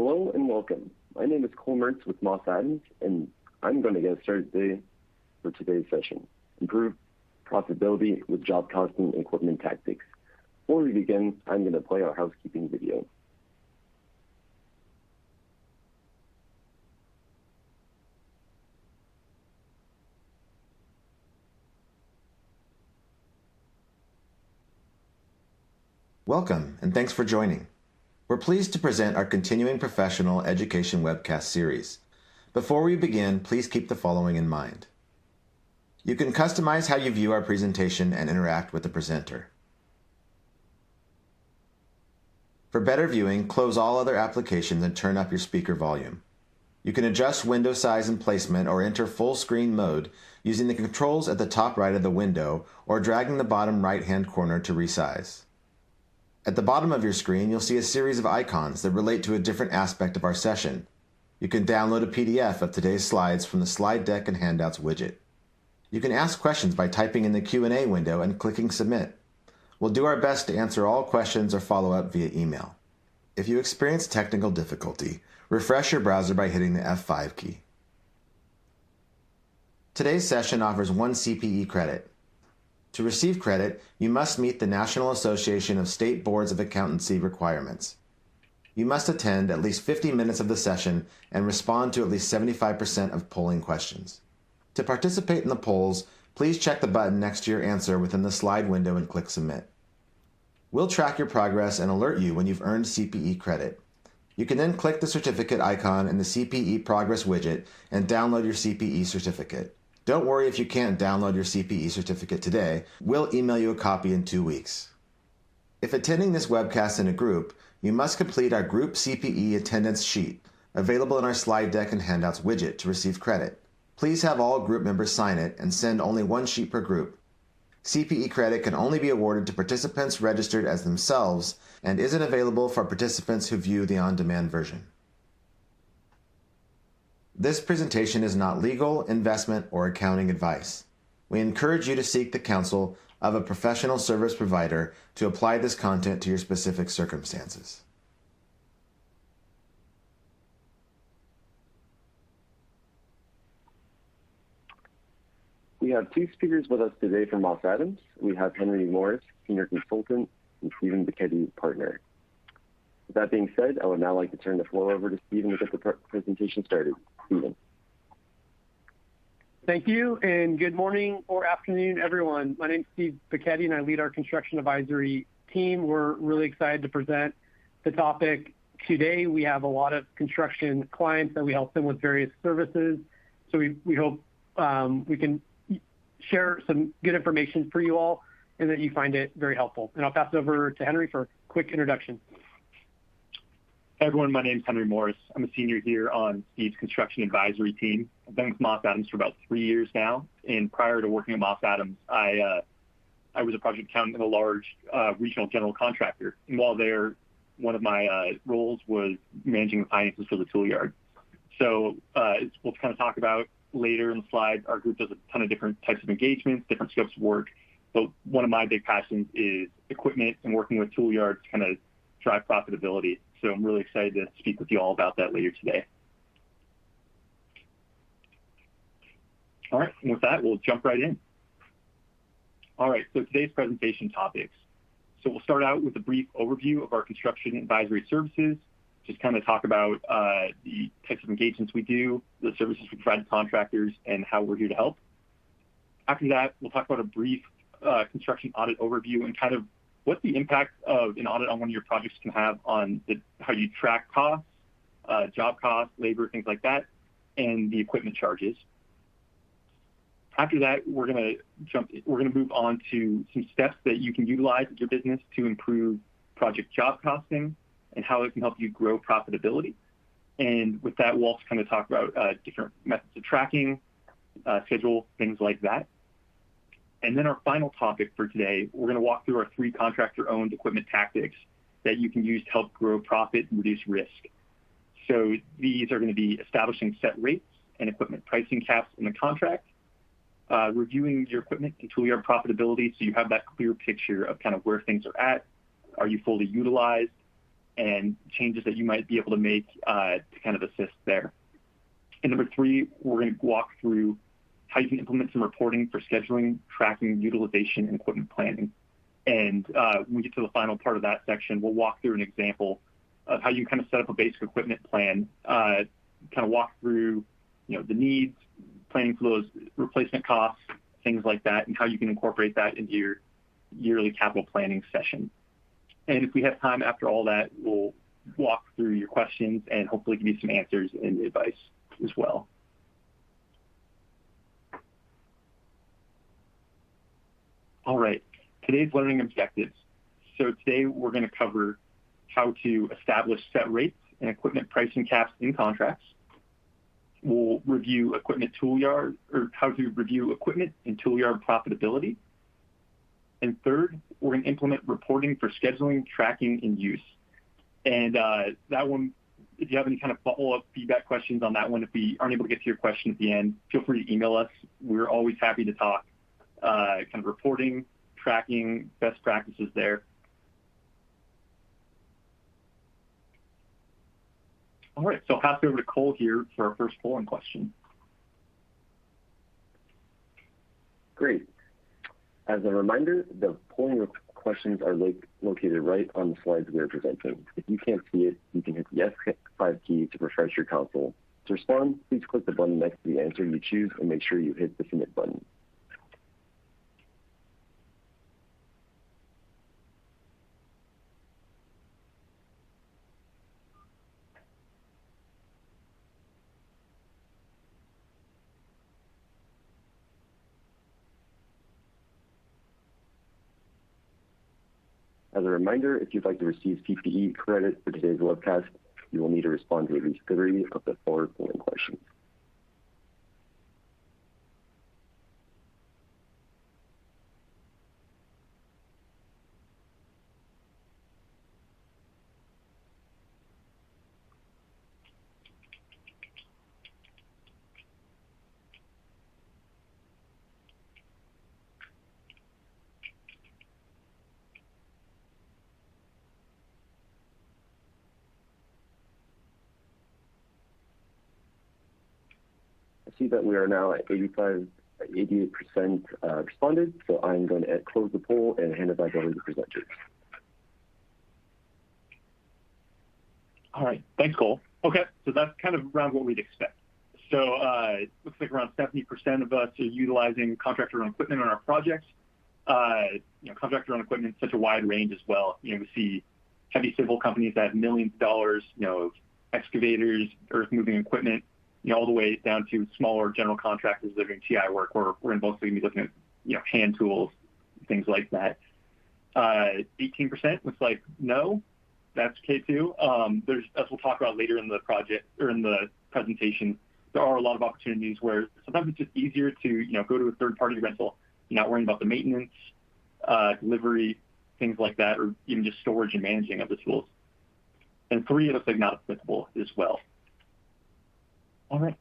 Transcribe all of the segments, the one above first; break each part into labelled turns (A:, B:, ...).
A: Hello and welcome. My name is Cole Mertz with Moss Adams, and I'm going to get started today for today's session. Improve profitability with job costing and equipment tactics. Before we begin, I'm going to play our housekeeping video.
B: Welcome, and thanks for joining. We're pleased to present our continuing professional education webcast series. Before we begin, please keep the following in mind. You can customize how you view our presentation and interact with the presenter. For better viewing, close all other applications and turn up your speaker volume. You can adjust window size and placement or enter full screen mode using the controls at the top right of the window or dragging the bottom right-hand corner to resize. At the bottom of your screen, you'll see a series of icons that relate to a different aspect of our session. You can download a PDF of today's slides from the Slide Deck and Handouts widget. You can ask questions by typing in the Q&A window and clicking Submit. We'll do our best to answer all questions or follow up via email. If you experience technical difficulty, refresh your browser by hitting the F5 key. Today's session offers 1 CPE credit. To receive credit, you must meet the National Association of State Boards of Accountancy requirements. You must attend at least 50 minutes of the session and respond to at least 75% of polling questions. To participate in the polls, please check the button next to your answer within the slide window and click Submit. We'll track your progress and alert you when you've earned CPE credit. You can then click the certificate icon in the CPE Progress widget and download your CPE certificate. Don't worry if you can't download your CPE certificate today. We'll email you a copy in 2 weeks. If attending this webcast in a group, you must complete our group CPE attendance sheet, available in our Slide Deck and Handouts widget to receive credit. Please have all group members sign it and send only 1 sheet per group. CPE credit can only be awarded to participants registered as themselves and isn't available for participants who view the on-demand version. This presentation is not legal, investment, or accounting advice. We encourage you to seek the counsel of a professional service provider to apply this content to your specific circumstances.
A: We have 2 speakers with us today from Moss Adams. We have Henry Morris, Senior Consultant, and Stephen Bacchetti, Partner. With that being said, I would now like to turn the floor over to Stephen to get the presentation started. Stephen.
C: Thank you, and good morning or afternoon, everyone. My name is Steve Bacchetti, and I lead our construction advisory team. We're really excited to present the topic today. We have a lot of construction clients that we help them with various services, so we hope we can share some good information for you all and that you find it very helpful. And I'll pass it over to Henry for a quick introduction.
D: Hey everyone, my name is Henry Morris. I'm a senior here on Steve's construction advisory team. I've been with Moss Adams for about 3 years now, and prior to working at Moss Adams, I was a project accountant at a large regional general contractor. And while there, one of my roles was managing the finances for the tool yard. So we'll kind of talk about later in the slide. Our group does a ton of different types of engagements, different scopes of work. But one of my big passions is equipment and working with tool yards to kind of drive profitability. So I'm really excited to speak with you all about that later today. All right, and with that, we'll jump right in. All right, so today's presentation topics. So we'll start out with a brief overview of our construction advisory services, just kind of talk about the types of engagements we do, the services we provide to contractors, and how we're here to help. After that, we'll talk about a brief construction audit overview and kind of what the impact of an audit on one of your projects can have on how you track costs, job costs, labor, things like that, and the equipment charges. After that, we're going to move on to some steps that you can utilize in your business to improve project job costing and how it can help you grow profitability. And with that, we'll also kind of talk about different methods of tracking, schedule, things like that. And then our final topic for today, we're going to walk through our 3 contractor-owned equipment tactics that you can use to help grow profit and reduce risk. So these are going to be establishing set rates and equipment pricing caps in the contract, reviewing your equipment and tool yard profitability so you have that clear picture of kind of where things are at. Are you fully utilized? and changes that you might be able to make to kind of assist there. And number 3, we're going to walk through how you can implement some reporting for scheduling, tracking, utilization, and equipment planning. And when we get to the final part of that section, we'll walk through an example of how you kind of set up a basic equipment plan, kind of walk through, the needs, planning for those replacement costs, things like that, and how you can incorporate that into your yearly capital planning session. And if we have time after all that, we'll walk through your questions and hopefully give you some answers and advice as well. All right, today's learning objectives. So today we're going to cover how to establish set rates and equipment pricing caps in contracts. We'll review equipment toolyard, or how to review equipment and toolyard profitability. And third, we're going to implement reporting for scheduling, tracking, and use. And that one, if you have any kind of follow-up feedback questions on that one, if we aren't able to get to your question at the end, feel free to email us. We're always happy to talk kind of reporting, tracking, best practices there. All right, so I'll pass it over to Cole here for our first polling question.
A: Great. As a reminder, the polling questions are located right on the slides we are presenting. If you can't see it, you can hit the F5 key to refresh your console. To respond, please click the button next to the answer you choose and make sure you hit the submit button. As a reminder, if you'd like to receive PPE credit for today's webcast, you will need to respond to at least 3 of the 4 polling questions. See that we are now at 88% responded, so I'm going to close the poll and hand it back over to the presenters.
D: All right, thanks, Cole. Okay, so that's kind of around what we'd expect. So it looks like around 70% of us are utilizing contractor-owned equipment on our projects. Contractor-owned equipment is such a wide range as well. We see heavy civil companies that have millions of dollars, of excavators, earth-moving equipment, all the way down to smaller general contractors that are doing TI work, where we're mostly going to be looking at, hand tools, things like that. 18% looks like no, that's okay too. There's, as we'll talk about later in the project or in the presentation, there are a lot of opportunities where sometimes it's just easier to, go to a third-party rental. You're not worrying about the maintenance, delivery, things like that, or even just storage and managing of the tools. And 3, it looks like not applicable as well. All right.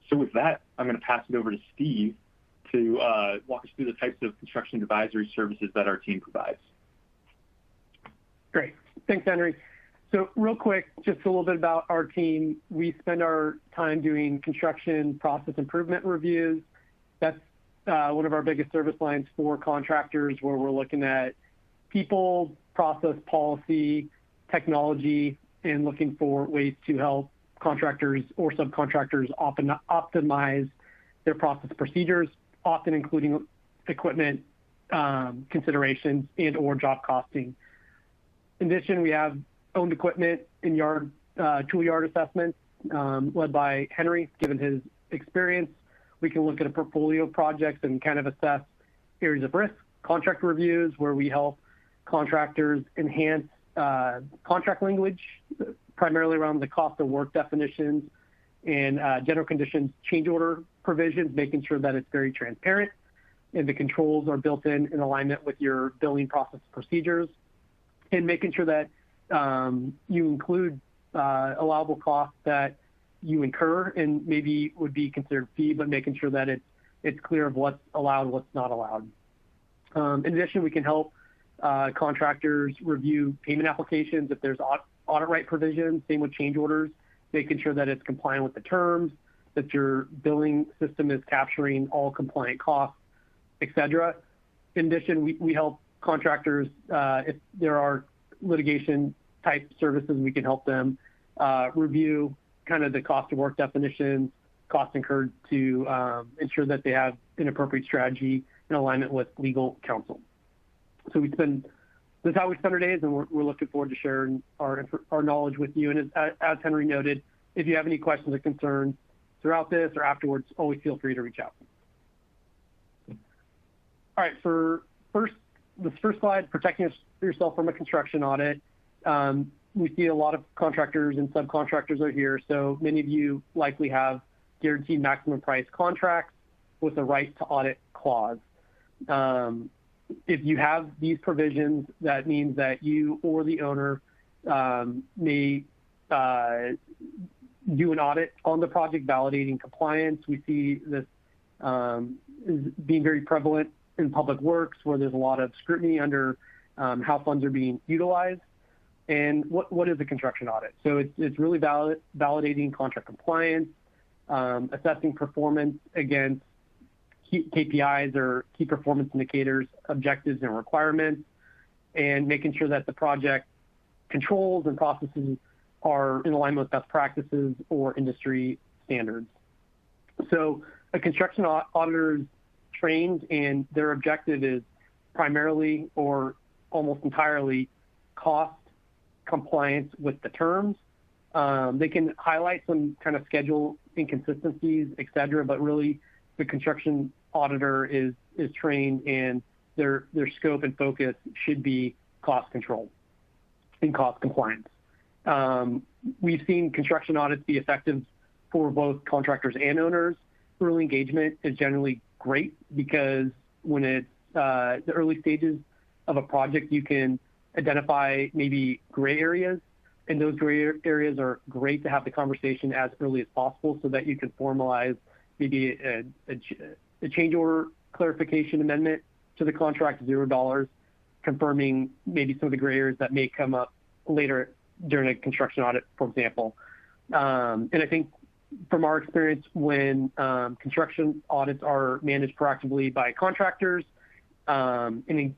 D: So with that, I'm going to pass it over to Steve to walk us through the types of construction advisory services that our team provides.
C: Great. Thanks, Henry. So real quick, just a little bit about our team. We spend our time doing construction process improvement reviews. That's one of our biggest service lines for contractors, where we're looking at people, process, policy, technology, and looking for ways to help contractors or subcontractors optimize their process procedures, often including equipment considerations and or job costing. In addition, we have owned equipment and tool yard assessments led by Henry. Given his experience, we can look at a portfolio of projects and kind of assess areas of risk. Contract reviews, where we help contractors enhance contract language, primarily around the cost of work definitions and general conditions change order provisions, making sure that it's very transparent and the controls are built in alignment with your billing process procedures, and making sure that you include allowable costs that you incur and maybe would be considered fee, but making sure that it's clear of what's allowed, what's not allowed. In addition, we can help contractors review payment applications if there's audit right provisions. Same with change orders, making sure that it's compliant with the terms, that your billing system is capturing all compliant costs, et cetera. In addition, we help contractors, if there are litigation type services, we can help them review kind of the cost of work definitions, costs incurred to ensure that they have an appropriate strategy in alignment with legal counsel. So this is how we spend our days, and we're looking forward to sharing our knowledge with you. And as Henry noted, if you have any questions or concerns throughout this or afterwards, always feel free to reach out. All right, for this first slide, protecting yourself from a construction audit. We see a lot of contractors and subcontractors are here, so many of you likely have guaranteed maximum price contracts with a right to audit clause. If you have these provisions, that means that you or the owner may do an audit on the project, validating compliance. We see this is being very prevalent in public works, where there's a lot of scrutiny under how funds are being utilized. And what is a construction audit? So it's really validating contract compliance, assessing performance against KPIs or key performance indicators, objectives and requirements, and making sure that the project controls and processes are in alignment with best practices or industry standards. So a construction auditor is trained, and their objective is primarily or almost entirely cost compliance with the terms. They can highlight some kind of schedule inconsistencies, et cetera, but really the construction auditor is trained, and their scope and focus should be cost control and cost compliance. We've seen construction audits be effective for both contractors and owners. Early engagement is generally great because when it's the early stages of a project, you can identify maybe gray areas, and those gray areas are great to have the conversation as early as possible so that you can formalize maybe a change order clarification amendment to the contract, $0, confirming maybe some of the gray areas that may come up later during a construction audit, for example. And I think from our experience, when construction audits are managed proactively by contractors and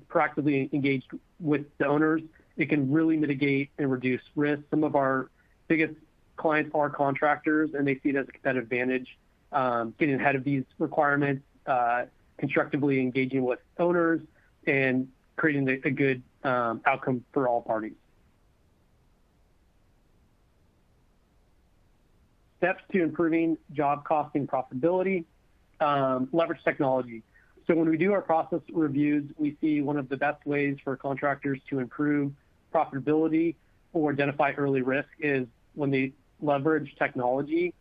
C: proactively engaged with the owners, it can really mitigate and reduce risk. Some of our biggest clients are contractors, and they see it as a competitive advantage, getting ahead of these requirements, constructively engaging with owners, and creating a good outcome for all parties. Steps to improving job costing profitability, leverage technology. So when we do our process reviews, we see one of the best ways for contractors to improve profitability or identify early risk is when they leverage technology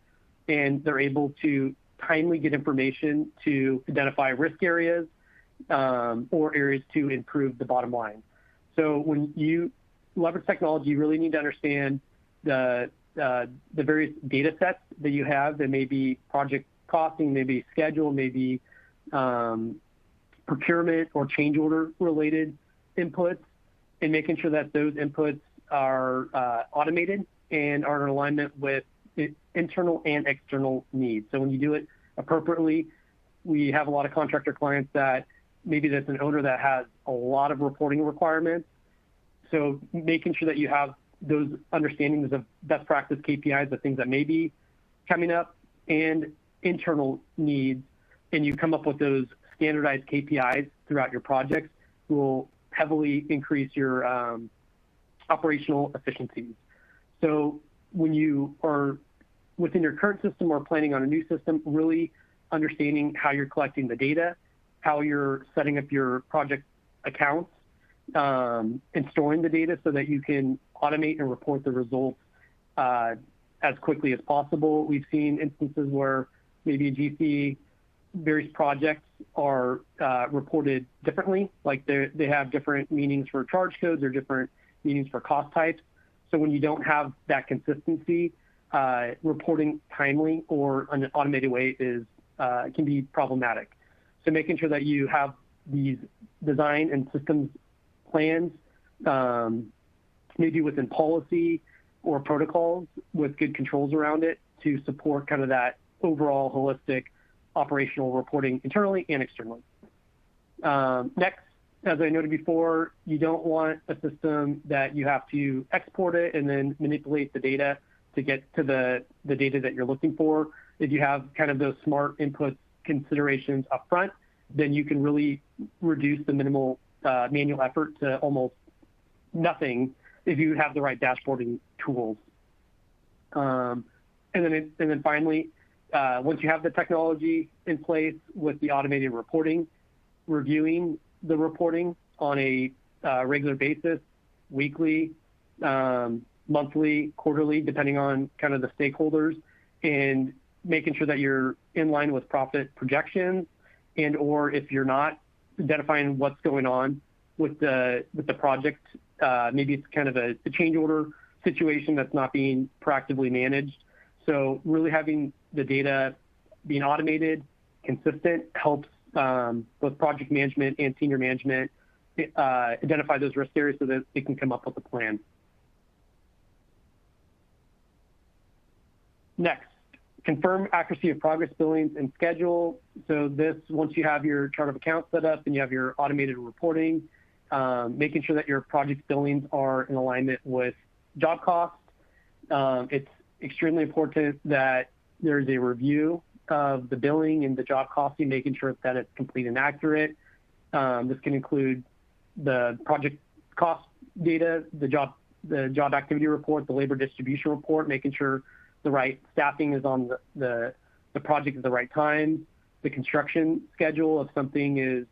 C: and they're able to timely get information to identify risk areas or areas to improve the bottom line. So when you leverage technology, you really need to understand the various data sets that you have. That may be project costing, maybe schedule, maybe procurement or change order related inputs, and making sure that those inputs are automated and are in alignment with internal and external needs. So when you do it appropriately, we have a lot of contractor clients that maybe that's an owner that has a lot of reporting requirements. So making sure that you have those understandings of best practice KPIs, the things that may be coming up, and internal needs, and you come up with those standardized KPIs throughout your projects, will heavily increase your operational efficiencies. So when you are within your current system or planning on a new system, really understanding how you're collecting the data, how you're setting up your project accounts, and storing the data so that you can automate and report the results as quickly as possible. We've seen instances where maybe a GC, various projects are reported differently, like they have different meanings for charge codes or different meanings for cost types. So when you don't have that consistency, reporting timely or an automated way can be problematic. So making sure that you have these design and systems plans, maybe within policy or protocols with good controls around it to support kind of that overall holistic operational reporting internally and externally. Next, as I noted before, you don't want a system that you have to export it and then manipulate the data to get to the data that you're looking for. If you have kind of those smart input considerations up front, then you can really reduce the minimal manual effort to almost nothing if you have the right dashboarding tools. And then finally, once you have the technology in place with the automated reporting, reviewing the reporting on a regular basis, weekly, monthly, quarterly, depending on kind of the stakeholders, and making sure that you're in line with profit projections, and or if you're not, identifying what's going on with the project. Maybe it's kind of a change order situation that's not being proactively managed. So really having the data being automated, consistent, helps both project management and senior management identify those risk areas so that they can come up with a plan. Next, confirm accuracy of progress billings and schedule. So this, once you have your chart of accounts set up and you have your automated reporting, making sure that your project billings are in alignment with job costs. It's extremely important that there's a review of the billing and the job costing, making sure that it's complete and accurate. This can include the project cost data, the job activity report, the labor distribution report, making sure the right staffing is on the project at the right time, the construction schedule if something is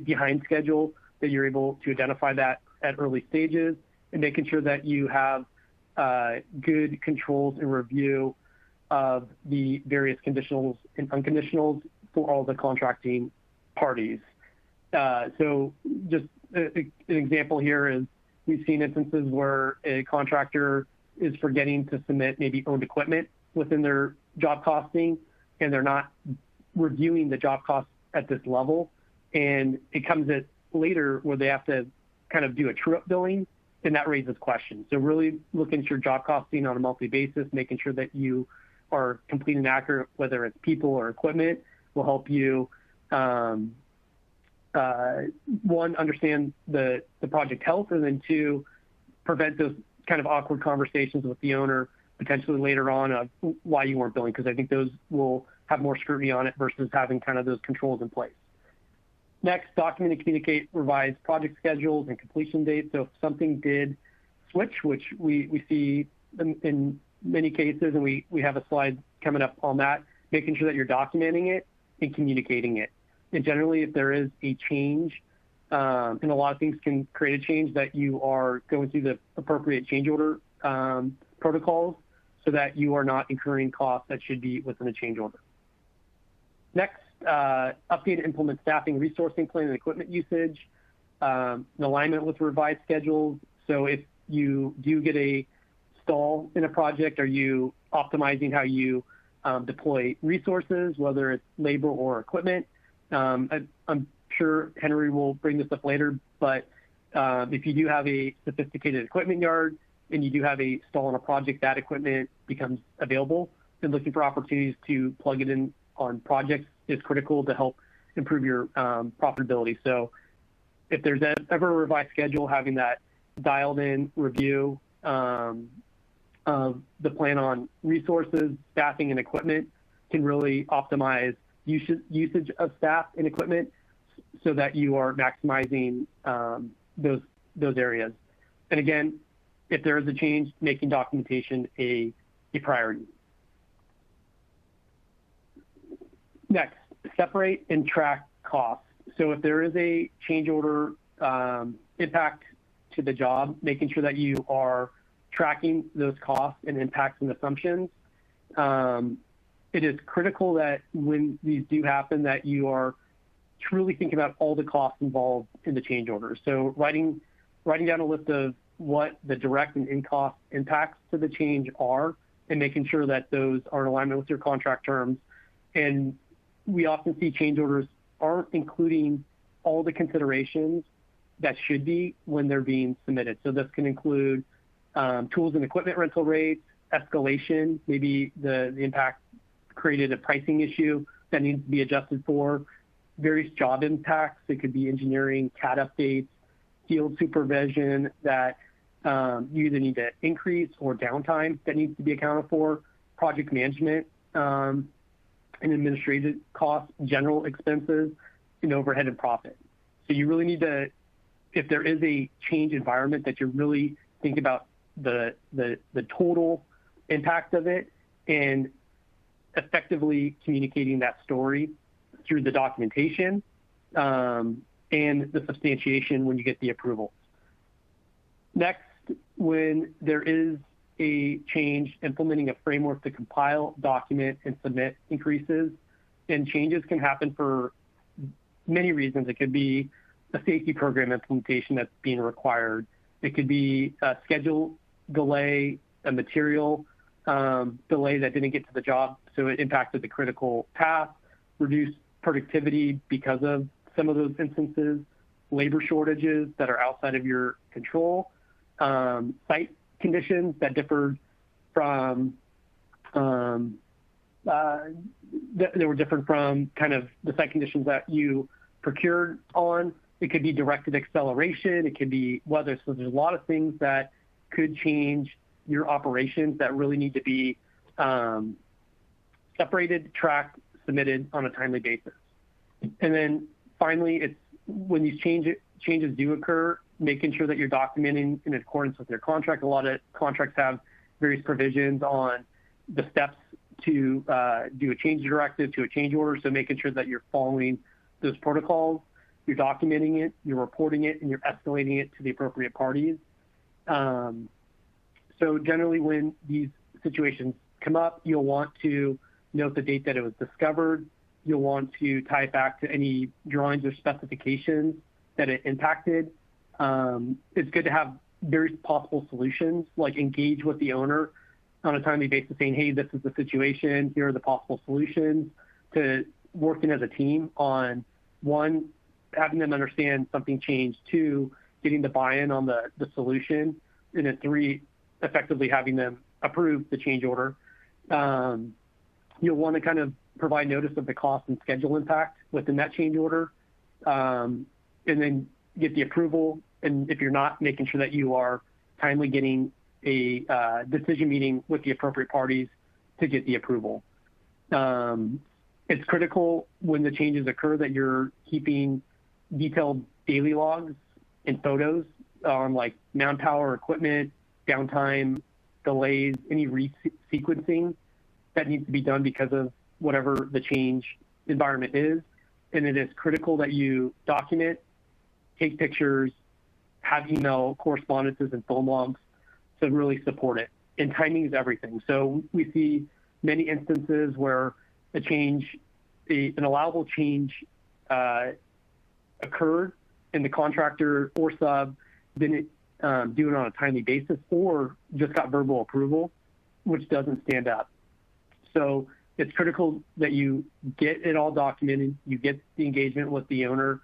C: behind schedule, that you're able to identify that at early stages, and making sure that you have good controls and review of the various conditionals and unconditionals for all the contracting parties. So just an example here is we've seen instances where a contractor is forgetting to submit maybe owned equipment within their job costing, and they're not reviewing the job costs at this level. And it comes at later where they have to kind of do a true-up billing, and that raises questions. So really looking at your job costing on a monthly basis, making sure that you are complete and accurate, whether it's people or equipment, will help you, one, understand the project health, and then two, prevent those kind of awkward conversations with the owner potentially later on of why you weren't billing, because I think those will have more scrutiny on it versus having kind of those controls in place. Next, document and communicate revised project schedules and completion dates. So if something did switch, which we see in many cases, and we have a slide coming up on that, making sure that you're documenting it and communicating it. And generally, if there is a change, and a lot of things can create a change, that you are going through the appropriate change order protocols so that you are not incurring costs that should be within a change order. Next, update and implement staffing, resourcing plan, and equipment usage in alignment with revised schedules. So if you do get a stall in a project, are you optimizing how you deploy resources, whether it's labor or equipment? I'm sure Henry will bring this up later, but if you do have a sophisticated equipment yard and you do have a stall on a project, that equipment becomes available, and looking for opportunities to plug it in on projects is critical to help improve your profitability. So if there's ever a revised schedule, having that dialed in review of the plan on resources, staffing, and equipment can really optimize usage of staff and equipment so that you are maximizing those areas. And again, if there is a change, making documentation a priority. Next, separate and track costs. So if there is a change order impact to the job, making sure that you are tracking those costs and impacts and assumptions. It is critical that when these do happen, that you are truly thinking about all the costs involved in the change order. So writing down a list of what the direct and in-cost impacts to the change are, and making sure that those are in alignment with your contract terms. And we often see change orders aren't including all the considerations that should be when they're being submitted. So this can include tools and equipment rental rates, escalation, maybe the impact created a pricing issue that needs to be adjusted for, various job impacts. It could be engineering, CAD updates, field supervision that you either need to increase or downtime that needs to be accounted for, project management and administrative costs, general expenses, and overhead and profit. So you really need to, if there is a change environment, that you really think about the total impact of it and effectively communicating that story through the documentation and the substantiation when you get the approval. Next, when there is a change, implementing a framework to compile, document, and submit increases. And changes can happen for many reasons. It could be a safety program implementation that's being required. It could be a schedule delay, a material delay that didn't get to the job, so it impacted the critical path, reduced productivity because of some of those instances, labor shortages that are outside of your control, site conditions that differed from they were different from kind of the site conditions that you procured on. It could be directed acceleration. It could be weather. So there's a lot of things that could change your operations that really need to be separated, tracked, submitted on a timely basis. And then finally, it's when these changes do occur, making sure that you're documenting in accordance with your contract. A lot of contracts have various provisions on the steps to do a change directive to a change order. So making sure that you're following those protocols, you're documenting it, you're reporting it, and you're escalating it to the appropriate parties. So generally when these situations come up, you'll want to note the date that it was discovered. You'll want to tie it back to any drawings or specifications that it impacted. It's good to have various possible solutions, like engage with the owner on a timely basis saying, hey, this is the situation, here are the possible solutions, to working as a team on, one, having them understand something changed, two, getting the buy-in on the solution, and then three, effectively having them approve the change order. You'll want to kind of provide notice of the cost and schedule impact within that change order, and then get the approval. And if you're not, making sure that you are timely getting a decision meeting with the appropriate parties to get the approval. It's critical when the changes occur that you're keeping detailed daily logs and photos on like manpower, equipment, downtime, delays, any resequencing that needs to be done because of whatever the change environment is. And it is critical that you document, take pictures, have email correspondences and phone logs to really support it. And timing is everything. So we see many instances where a change, an allowable change occurred and the contractor or sub didn't do it on a timely basis or just got verbal approval, which doesn't stand up. So it's critical that you get it all documented, you get the engagement with the owner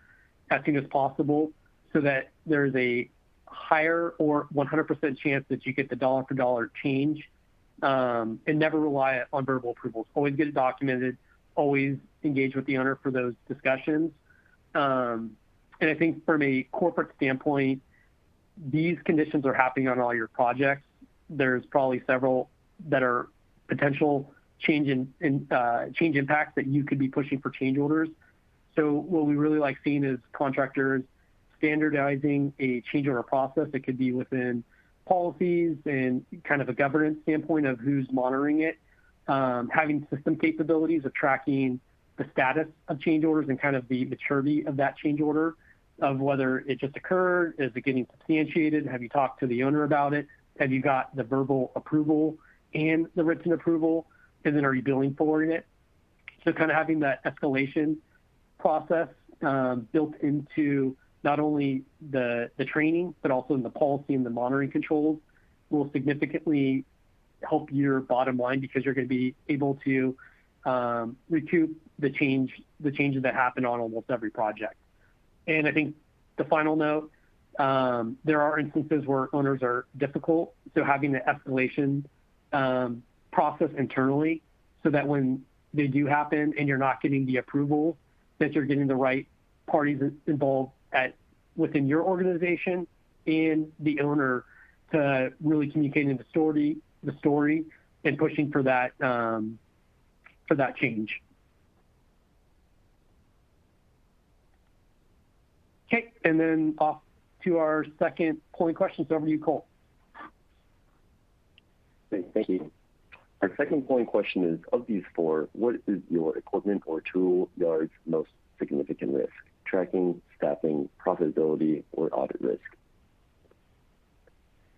C: as soon as possible so that there's a higher or 100% chance that you get the dollar for dollar change, and never rely on verbal approvals. Always get it documented, always engage with the owner for those discussions. And I think from a corporate standpoint, these conditions are happening on all your projects. There's probably several that are potential change impacts that you could be pushing for change orders. So what we really like seeing is contractors standardizing a change order process. It could be within policies and kind of a governance standpoint of who's monitoring it, having system capabilities of tracking the status of change orders and kind of the maturity of that change order, of whether it just occurred, is it getting substantiated, have you talked to the owner about it, have you got the verbal approval and the written approval, and then are you billing for it? So kind of having that escalation process built into not only the training, but also in the policy and the monitoring controls will significantly help your bottom line, because you're going to be able to recoup the changes that happen on almost every project. And I think the final note, there are instances where owners are difficult, so having an escalation process internally so that when they do happen and you're not getting the approval, that you're getting the right parties involved within your organization and the owner to really communicating the story and pushing for that change. Okay, and then off to our second polling question. So over to you, Cole.
A: Thank you. Our second polling question is, of these four, what is your equipment or tool yard's most significant risk? Tracking, staffing, profitability, or audit risk?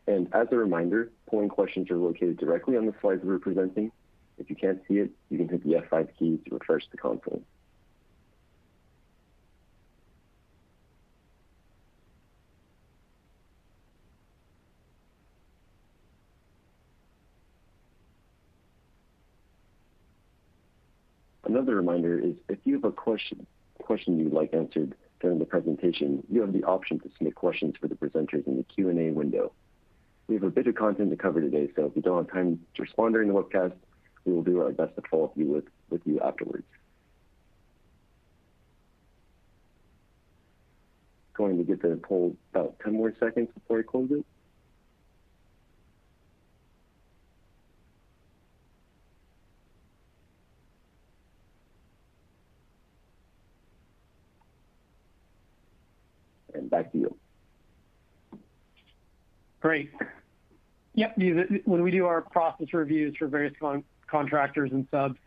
A: And as a reminder, polling questions are located directly on the slides we're presenting. If you can't see it, you can hit the F5 key to refresh the console. Another reminder is if you have a question you'd like answered during the presentation, you have the option to submit questions for the presenters in the Q&A window. We have a bit of content to cover today, so if you don't have time to respond during the webcast, we will do our best to follow up with you afterwards. Going to give the poll about 10 more seconds before I close it. And back to you.
C: Great. Yep. When we do our process reviews for various contractors and subs,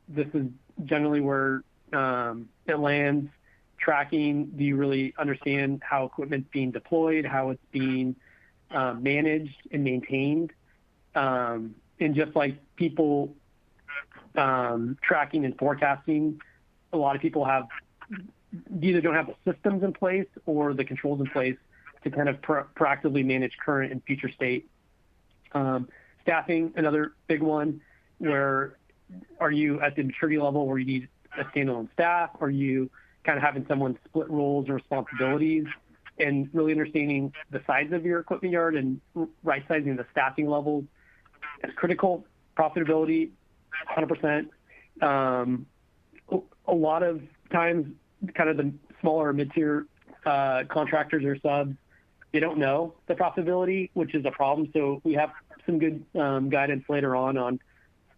C: this is generally where it lands. Tracking, do you really understand how equipment's being deployed, how it's being managed and maintained? And just like people tracking and forecasting, a lot of people either don't have the systems in place or the controls in place to kind of proactively manage current and future state. Staffing, another big one, where are you at the maturity level where you need a standalone staff? Are you kind of having someone split roles and responsibilities? And really understanding the size of your equipment yard and right-sizing the staffing levels is critical. Profitability, 100%. A lot of times, kind of the smaller mid-tier contractors or subs, they don't know the profitability, which is a problem. So we have some good guidance later on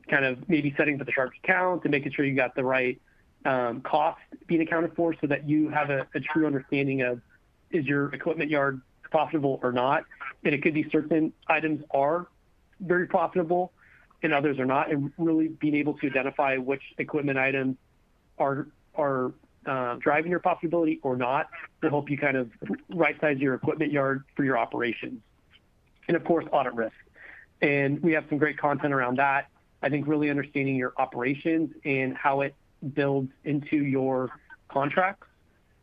C: kind of maybe setting for the sharp account and making sure you got the right cost being accounted for so that you have a true understanding of, is your equipment yard profitable or not? And it could be certain items are very profitable and others are not, and really being able to identify which equipment items are driving your profitability or not will help you kind of right-size your equipment yard for your operations. And of course, audit risk. And we have some great content around that. I think really understanding your operations and how it builds into your contracts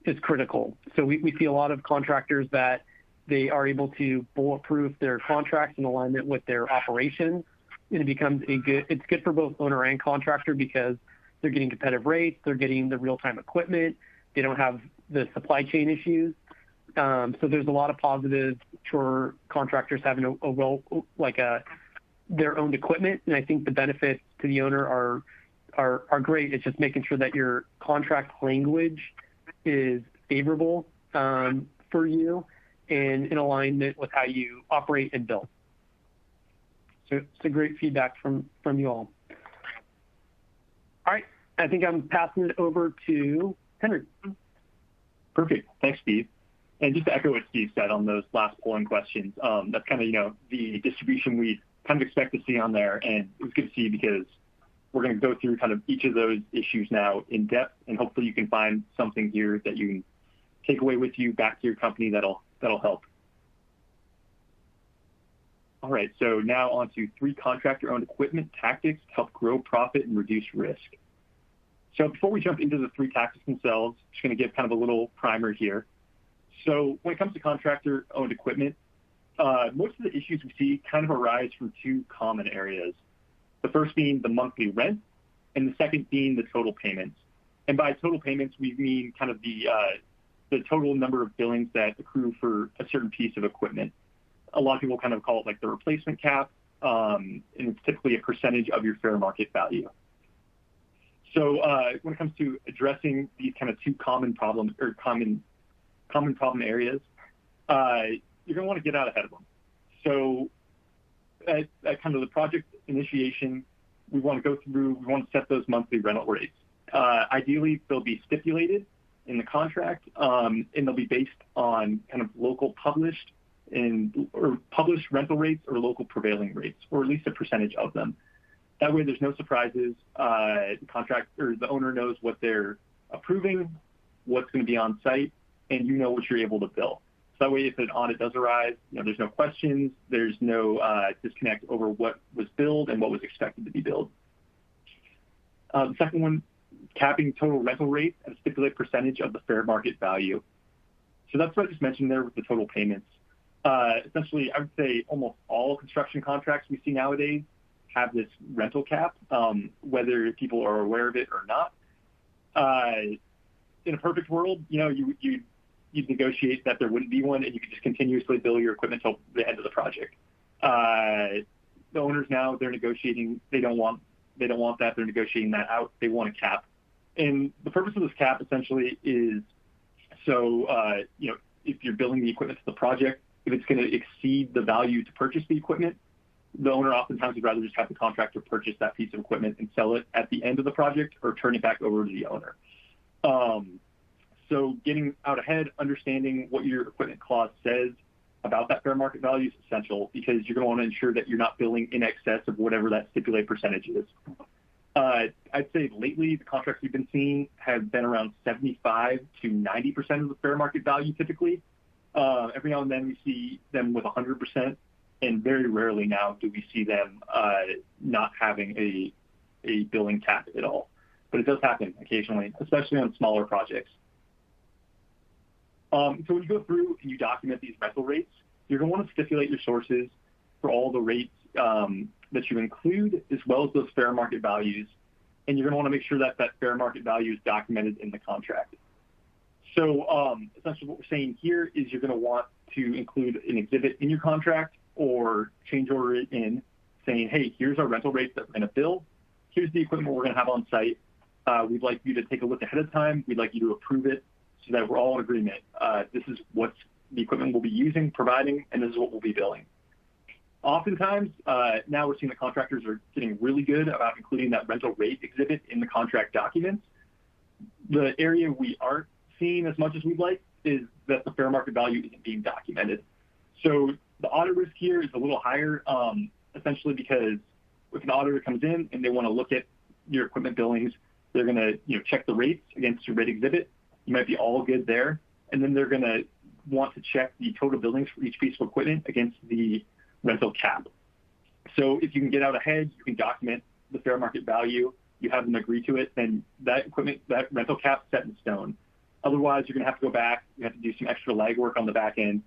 C: is critical. So we see a lot of contractors that they are able to bulletproof their contracts in alignment with their operations. And it becomes it's good for both owner and contractor because they're getting competitive rates, they're getting the real-time equipment, they don't have the supply chain issues. So there's a lot of positives for contractors having their own equipment, and I think the benefits to the owner are great. It's just making sure that your contract language is favorable for you and in alignment with how you operate and build. So it's a great feedback from you all. All right, I think I'm passing it over to Henry.
D: Perfect. Thanks, Steve. And just to echo what Steve said on those last polling questions, that's kind of, the distribution we kind of expect to see on there. And it was good to see because we're going to go through kind of each of those issues now in depth, and hopefully you can find something here that you can take away with you back to your company that'll help. All right, so now on to 3 contractor-owned equipment tactics to help grow profit and reduce risk. So before we jump into the 3 tactics themselves, I'm just going to give kind of a little primer here. So when it comes to contractor-owned equipment, most of the issues we see kind of arise from 2 common areas. The first being the monthly rent, and the second being the total payments. And by total payments, we mean kind of the the total number of billings that accrue for a certain piece of equipment. A lot of people kind of call it like the replacement cap, and it's typically a percentage of your fair market value. So when it comes to addressing these kind of two common problem areas, you're going to want to get out ahead of them. So at kind of the project initiation, we want to set those monthly rental rates. Ideally, they'll be stipulated in the contract, and they'll be based on kind of local published rental rates or local prevailing rates, or at least a percentage of them. That way, there's no surprises. The owner knows what they're approving, what's going to be on site, and you know what you're able to bill. So that way, if an audit does arise, there's no questions, there's no disconnect over what was billed and what was expected to be billed. The second one, capping total rental rate at a stipulated percentage of the fair market value. So that's what I just mentioned there with the total payments. Essentially, I would say almost all construction contracts we see nowadays have this rental cap, whether people are aware of it or not. In a perfect world, you'd negotiate that there wouldn't be one, and you could just continuously bill your equipment until the end of the project. The owners now, they're negotiating. They don't want that. They're negotiating that out. They want a cap, and the purpose of this cap essentially is so if you're billing the equipment to the project, if it's going to exceed the value to purchase the equipment, the owner oftentimes would rather just have the contractor purchase that piece of equipment and sell it at the end of the project or turn it back over to the owner. So getting out ahead, understanding what your equipment clause says about that fair market value is essential, because you're going to want to ensure that you're not billing in excess of whatever that stipulated percentage is. I'd say lately the contracts we've been seeing have been around 75 to 90% of the fair market value typically. Every now and then we see them with 100%, and very rarely now do we see them not having a billing cap at all. But it does happen occasionally, especially on smaller projects. So when you go through and you document these rental rates, you're going to want to stipulate your sources for all the rates that you include, as well as those fair market values. And you're going to want to make sure that that fair market value is documented in the contract. So essentially what we're saying here is you're going to want to include an exhibit in your contract or change order it in, saying, hey, here's our rental rates that we're going to bill. Here's the equipment we're going to have on site. We'd like you to take a look ahead of time. We'd like you to approve it so that we're all in agreement. This is what the equipment we'll be using, providing, and this is what we'll be billing. Oftentimes, now we're seeing the contractors are getting really good about including that rental rate exhibit in the contract documents. The area we aren't seeing as much as we'd like is that the fair market value isn't being documented. So the audit risk here is a little higher, essentially because if an auditor comes in and they want to look at your equipment billings, they're going to check the rates against your rate exhibit. You might be all good there, and then they're going to want to check the total billings for each piece of equipment against the rental cap. So if you can get out ahead, you can document the fair market value, you have them agree to it, then that equipment, that rental cap set in stone. Otherwise, you're going to have to go back. You have to do some extra legwork on the back end,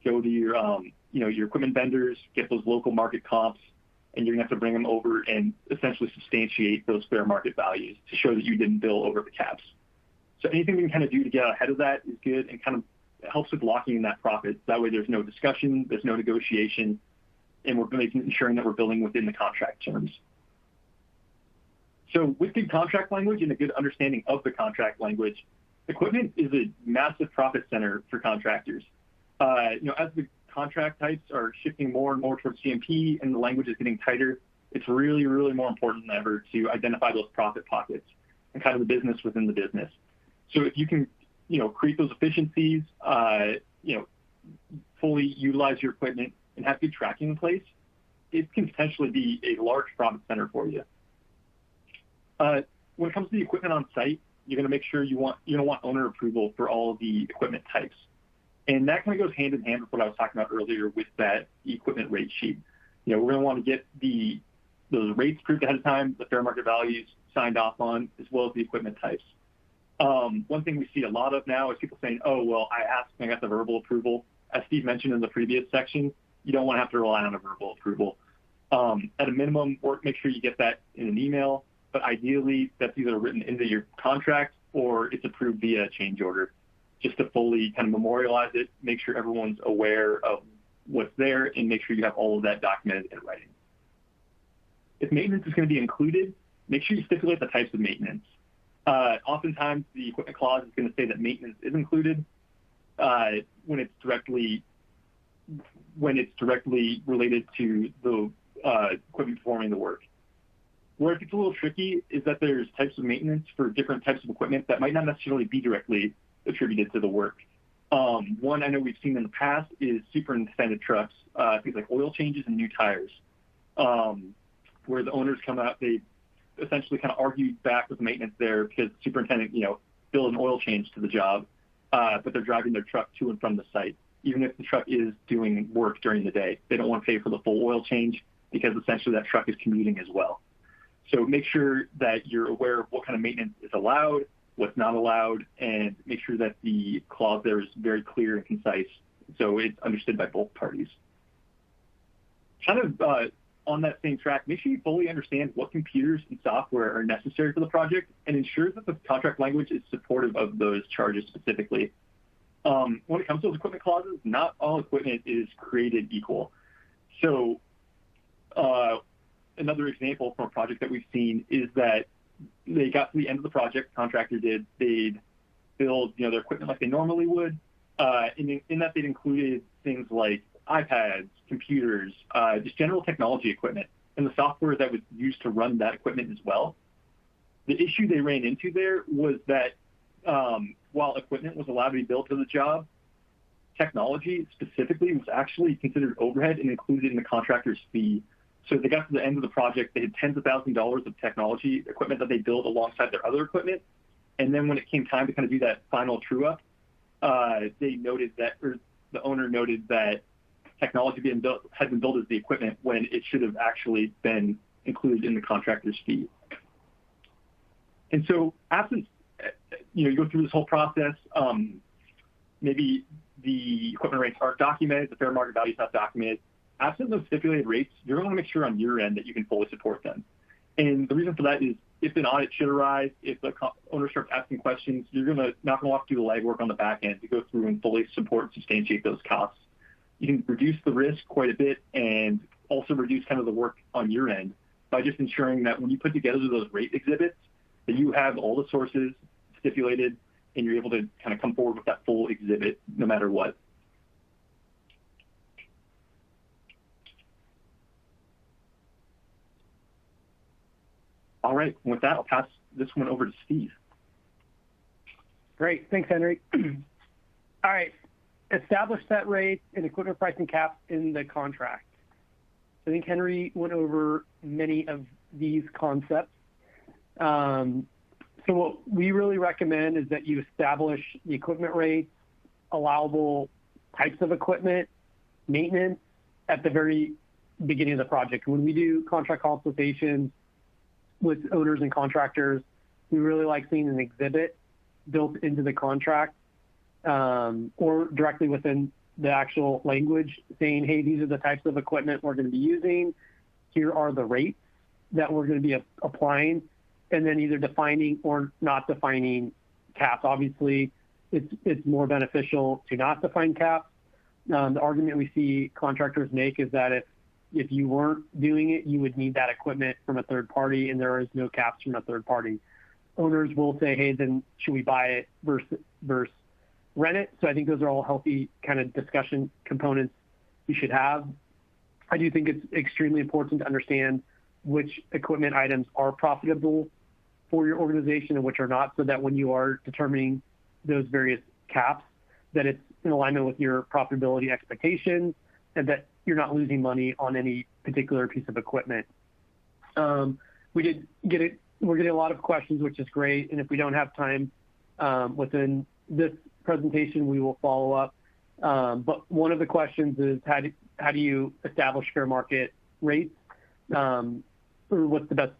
D: go to your your equipment vendors, get those local market comps, and you're going to have to bring them over and essentially substantiate those fair market values to show that you didn't bill over the caps. So anything we can kind of do to get ahead of that is good and kind of helps with locking in that profit. That way there's no discussion, there's no negotiation, and we're ensuring that we're billing within the contract terms. So with good contract language and a good understanding of the contract language, equipment is a massive profit center for contractors. As the contract types are shifting more and more towards GMP and the language is getting tighter, it's really, really more important than ever to identify those profit pockets and kind of the business within the business. So if you can, create those efficiencies, fully utilize your equipment and have good tracking in place, it can potentially be a large profit center for you. When it comes to the equipment on site, you're going to make sure you're going to want owner approval for all of the equipment types. And that kind of goes hand in hand with what I was talking about earlier with that equipment rate sheet. We're going to want to get those rates approved ahead of time, the fair market values signed off on, as well as the equipment types. One thing we see a lot of now is people saying, oh, well, I asked and I got the verbal approval. As Steve mentioned in the previous section, you don't want to have to rely on a verbal approval. At a minimum, make sure you get that in an email, but ideally that's either written into your contract or it's approved via change order. just to fully kind of memorialize it, make sure everyone's aware of what's there, and make sure you have all of that documented in writing. If maintenance is going to be included, make sure you stipulate the types of maintenance. Oftentimes, the equipment clause is going to say that maintenance is included when it's directly related to the equipment performing the work. Where it gets a little tricky is that there's types of maintenance for different types of equipment that might not necessarily be directly attributed to the work. One I know we've seen in the past is superintended trucks, things like oil changes and new tires, where the owners come out, they essentially kind of argue back with maintenance there because the superintendent, billed an oil change to the job, but they're driving their truck to and from the site. Even if the truck is doing work during the day, they don't want to pay for the full oil change because essentially that truck is commuting as well. So make sure that you're aware of what kind of maintenance is allowed, what's not allowed, and make sure that the clause there is very clear and concise so it's understood by both parties. Kind of on that same track, make sure you fully understand what computers and software are necessary for the project and ensure that the contract language is supportive of those charges specifically. When it comes to those equipment clauses, not all equipment is created equal. So another example from a project that we've seen is that they got to the end of the project, contractor did, they'd build their equipment like they normally would. In that they'd included things like iPads, computers, just general technology equipment, and the software that was used to run that equipment as well. The issue they ran into there was that while equipment was allowed to be built for the job, technology specifically was actually considered overhead and included in the contractor's fee. So they got to the end of the project, they had tens of thousands of dollars of technology equipment that they built alongside their other equipment. And then when it came time to kind of do that final true-up, they noted that, or the owner noted that technology had been built as the equipment when it should have actually been included in the contractor's fee. And so absent, you go through this whole process, maybe the equipment rates aren't documented, the fair market value is not documented. Absent those stipulated rates, you're going to make sure on your end that you can fully support them. And the reason for that is if an audit should arise, if the owner starts asking questions, you're not going to have to do the legwork on the back end to go through and fully support and substantiate those costs. You can reduce the risk quite a bit and also reduce kind of the work on your end by just ensuring that when you put together those rate exhibits, that you have all the sources stipulated and you're able to kind of come forward with that full exhibit no matter what. All right, with that, I'll pass this one over to Steve.
C: Great, thanks, Henry. All right, establish set rates and equipment pricing caps in the contract. I think Henry went over many of these concepts. So what we really recommend is that you establish the equipment rates, allowable types of equipment, maintenance at the very beginning of the project. When we do contract consultations with owners and contractors, we really like seeing an exhibit built into the contract or directly within the actual language saying, hey, these are the types of equipment we're going to be using. Here are the rates that we're going to be applying, and then either defining or not defining caps. Obviously, it's more beneficial to not define caps. The argument we see contractors make is that if you weren't doing it, you would need that equipment from a third party, and there is no caps from a third party. Owners will say, hey, then should we buy it versus rent it? So I think those are all healthy kind of discussion components you should have. I do think it's extremely important to understand which equipment items are profitable for your organization and which are not, so that when you are determining those various caps, that it's in alignment with your profitability expectations and that you're not losing money on any particular piece of equipment. We're getting a lot of questions, which is great. And if we don't have time within this presentation, we will follow up. But one of the questions is how do you establish fair market rates, or what's the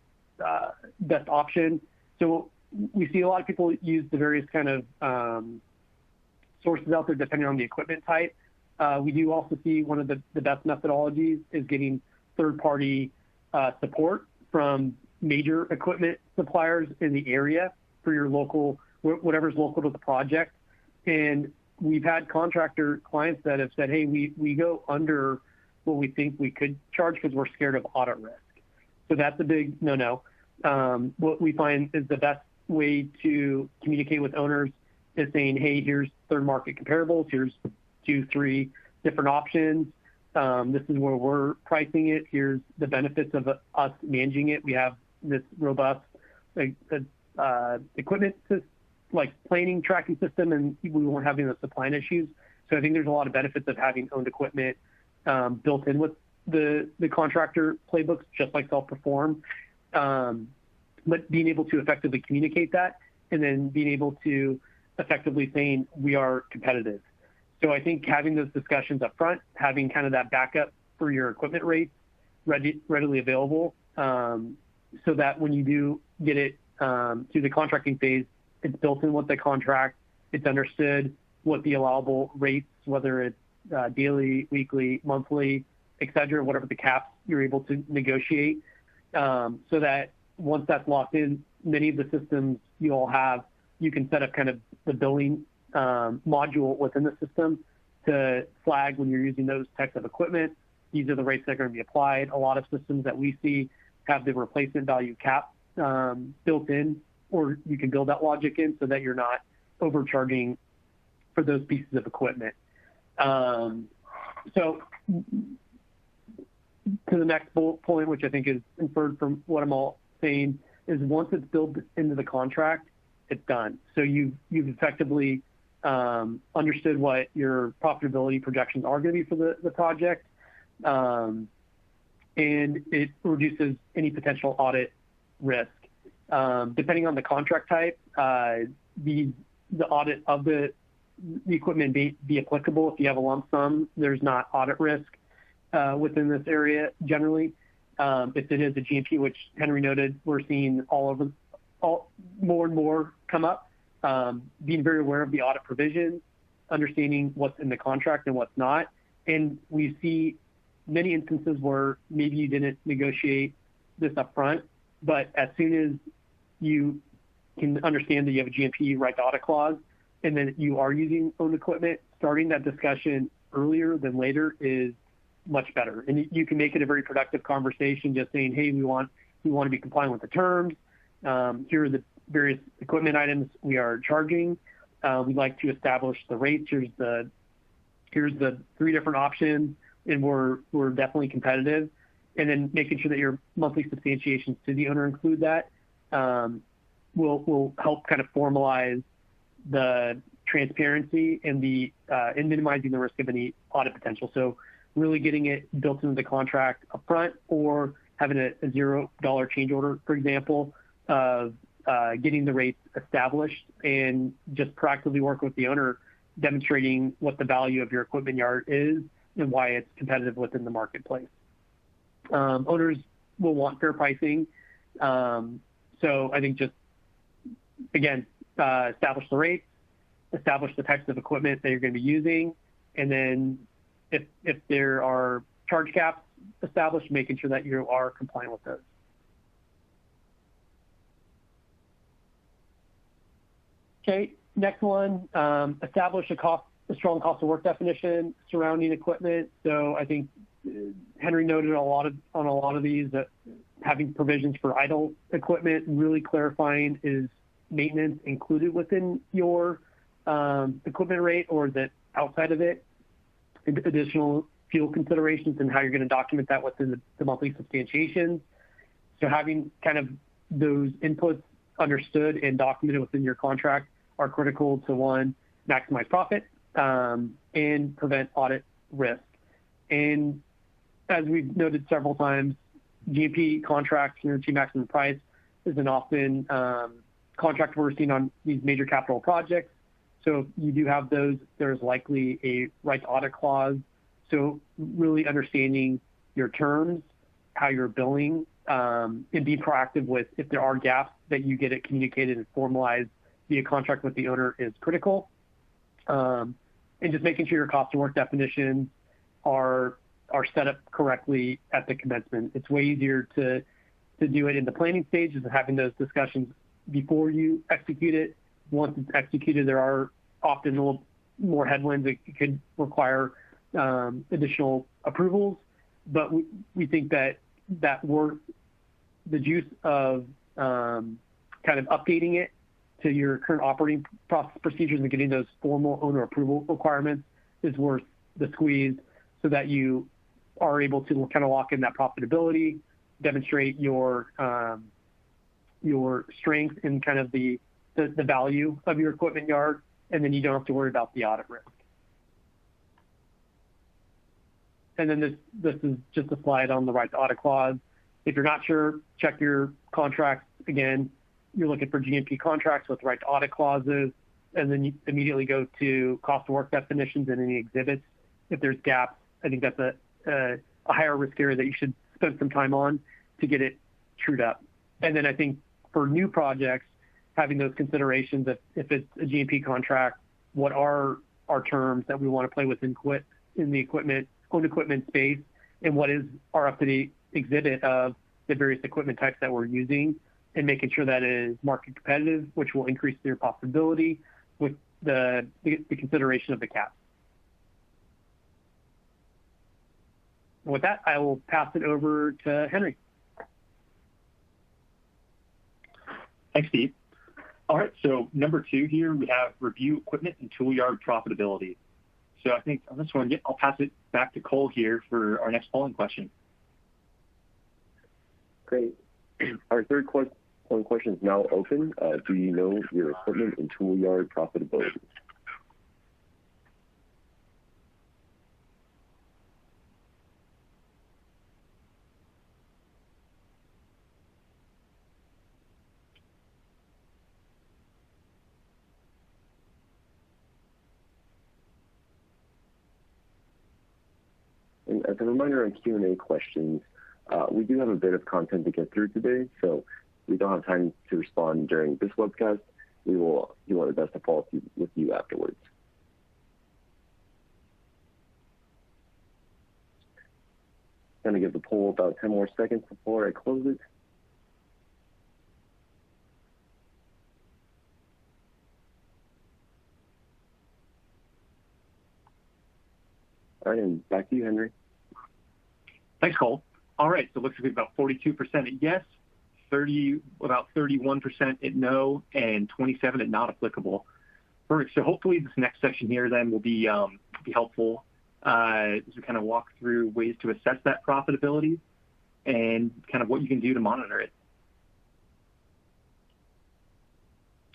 C: best option? So we see a lot of people use the various kind of sources out there depending on the equipment type. We do also see one of the best methodologies is getting third-party support from major equipment suppliers in the area for your local, whatever's local to the project. And we've had contractor clients that have said, hey, we go under what we think we could charge because we're scared of audit risk. So that's a big no-no. What we find is the best way to communicate with owners is saying, hey, here's third market comparables, here's 2-3 different options. This is where we're pricing it. Here's the benefits of us managing it. We have this robust equipment like planning tracking system, and we won't have any of the supply issues. So I think there's a lot of benefits of having owned equipment built in with the contractor playbooks, just like self-perform. But being able to effectively communicate that, and then being able to effectively saying we are competitive. So I think having those discussions up front, having kind of that backup for your equipment rates readily available, so that when you do get it through the contracting phase, it's built in with the contract, it's understood what the allowable rates, whether it's daily, weekly, monthly, et cetera, whatever the caps you're able to negotiate, so that once that's locked in, many of the systems you all have, you can set up kind of the billing module within the system to flag when you're using those types of equipment. These are the rates that are going to be applied. A lot of systems that we see have the replacement value cap built in, or you can build that logic in so that you're not overcharging for those pieces of equipment. So to the next bullet point, which I think is inferred from what I'm all saying, is once it's built into the contract, it's done. So you've effectively understood what your profitability projections are going to be for the project, and it reduces any potential audit risk. Depending on the contract type, the audit of the equipment be applicable. If you have a lump sum, there's not audit risk within this area generally. If it is a GMP, which Henry noted, we're seeing more and more come up. Being very aware of the audit provisions, understanding what's in the contract and what's not. And we see many instances where maybe you didn't negotiate this up front, but as soon as you can understand that you have a GMP right to audit clause, and then you are using owned equipment, starting that discussion earlier than later is much better. And you can make it a very productive conversation, just saying, hey, we want to be compliant with the terms. Here are the various equipment items we are charging. We'd like to establish the rates. Here's the 3 different options, and we're definitely competitive. And then making sure that your monthly substantiations to the owner include that will help kind of formalize the transparency and minimizing the risk of any audit potential. So really getting it built into the contract up front, or having a $0 change order, for example, of getting the rates established, and just proactively work with the owner, demonstrating what the value of your equipment yard is and why it's competitive within the marketplace. Owners will want fair pricing. So I think just, again, establish the rates, establish the types of equipment that you're going to be using, and then if there are charge caps established, making sure that you are compliant with those. Okay, next one, establish a strong cost of work definition surrounding equipment. So I think Henry noted on a lot of these that having provisions for idle equipment, really clarifying, is maintenance included within your equipment rate, or is it outside of it? Additional fuel considerations and how you're going to document that within the monthly substantiations. So having kind of those inputs understood and documented within your contract are critical to, one, maximize profit and prevent audit risk. And as we've noted several times, GMP contracts, guarantee maximum price, is an often contract we're seeing on these major capital projects. So if you do have those, there's likely a right to audit clause. So really understanding your terms, how you're billing, and be proactive with, if there are gaps, that you get it communicated and formalized via contract with the owner is critical. And just making sure your cost of work definitions are set up correctly at the commencement. It's way easier to do it in the planning stages and having those discussions before you execute it. Once it's executed, there are often a little more headwinds. It could require additional approvals, but we think that worth the juice of kind of updating it to your current operating process procedures and getting those formal owner approval requirements is worth the squeeze, so that you are able to kind of lock in that profitability, demonstrate your strength in kind of the value of your equipment yard, and then you don't have to worry about the audit risk. And then this is just a slide on the right to audit clause. If you're not sure, check your contracts. Again, you're looking for GMP contracts with right to audit clauses, and then you immediately go to cost of work definitions and any exhibits. If there's gaps, I think that's a higher risk area that you should spend some time on to get it trued up. And then I think for new projects, having those considerations, if it's a GMP contract, what are our terms that we want to play with in the owned equipment space, and what is our up-to-date exhibit of the various equipment types that we're using, and making sure that it is market competitive, which will increase your profitability with the consideration of the cap. With that, I will pass it over to Henry.
D: Thanks, Steve. All right, so number 2 here, we have review equipment and tool yard profitability. So I think on this one, I'll pass it back to Cole here for our next polling question.
A: Great. Our third polling question is now open. Do you know your equipment and tool yard profitability? And as a reminder on Q&A questions, we do have a bit of content to get through today, so we don't have time to respond during this webcast. We will do our best to follow up with you afterwards. I'm going to give the poll about 10 more seconds before I close it. All right, and back to you, Henry.
D: Thanks, Cole. All right, so it looks like we have about 42% at yes, about 31% at no, and 27% at not applicable. Perfect. So hopefully this next section here then will be helpful as we kind of walk through ways to assess that profitability and kind of what you can do to monitor it.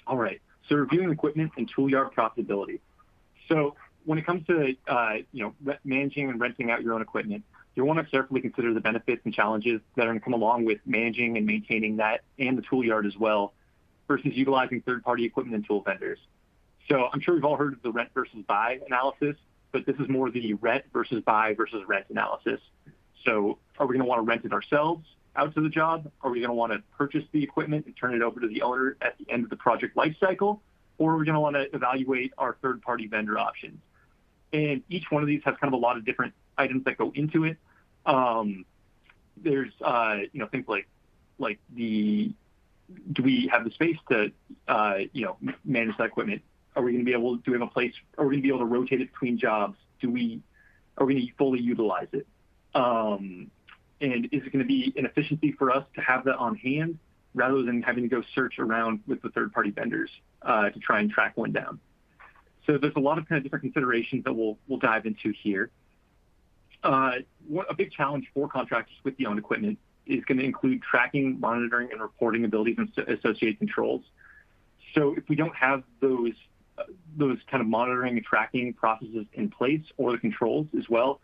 D: All right, so reviewing equipment and tool yard profitability. So when it comes to managing and renting out your own equipment, you want to carefully consider the benefits and challenges that are going to come along with managing and maintaining that and the tool yard as well, versus utilizing third-party equipment and tool vendors. So I'm sure we've all heard of the rent versus buy analysis, but this is more the rent versus buy versus rent analysis. So are we going to want to rent it ourselves out to the job? Are we going to want to purchase the equipment and turn it over to the owner at the end of the project life cycle? Or are we going to want to evaluate our third-party vendor options? And each one of these has kind of a lot of different items that go into it. There's things like do we have the space to manage that equipment? Are we going to be able? Do we have a place? Are we going to be able to rotate it between jobs? Are we going to fully utilize it? And is it going to be an efficiency for us to have that on hand rather than having to go search around with the third-party vendors to try and track one down? So there's a lot of kind of different considerations that we'll dive into here. A big challenge for contractors with the owned equipment is going to include tracking, monitoring, and reporting abilities and associated controls. So if we don't have those kind of monitoring and tracking processes in place, or the controls as well,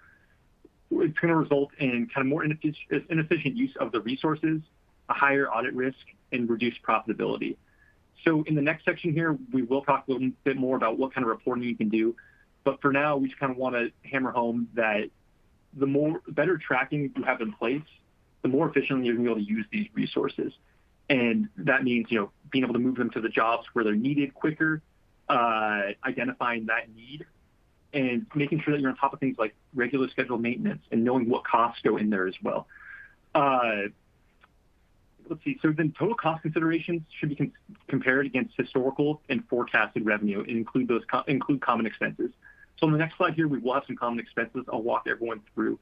D: it's going to result in kind of more inefficient use of the resources, a higher audit risk, and reduced profitability. So in the next section here, we will talk a little bit more about what kind of reporting you can do. But for now, we just kind of want to hammer home that the better tracking you have in place, the more efficiently you're going to be able to use these resources. And that means, being able to move them to the jobs where they're needed quicker, identifying that need, and making sure that you're on top of things like regular scheduled maintenance and knowing what costs go in there as well. let's see. So then total cost considerations should be compared against historical and forecasted revenue and include common expenses. So on the next slide here, we will have some common expenses I'll walk everyone through.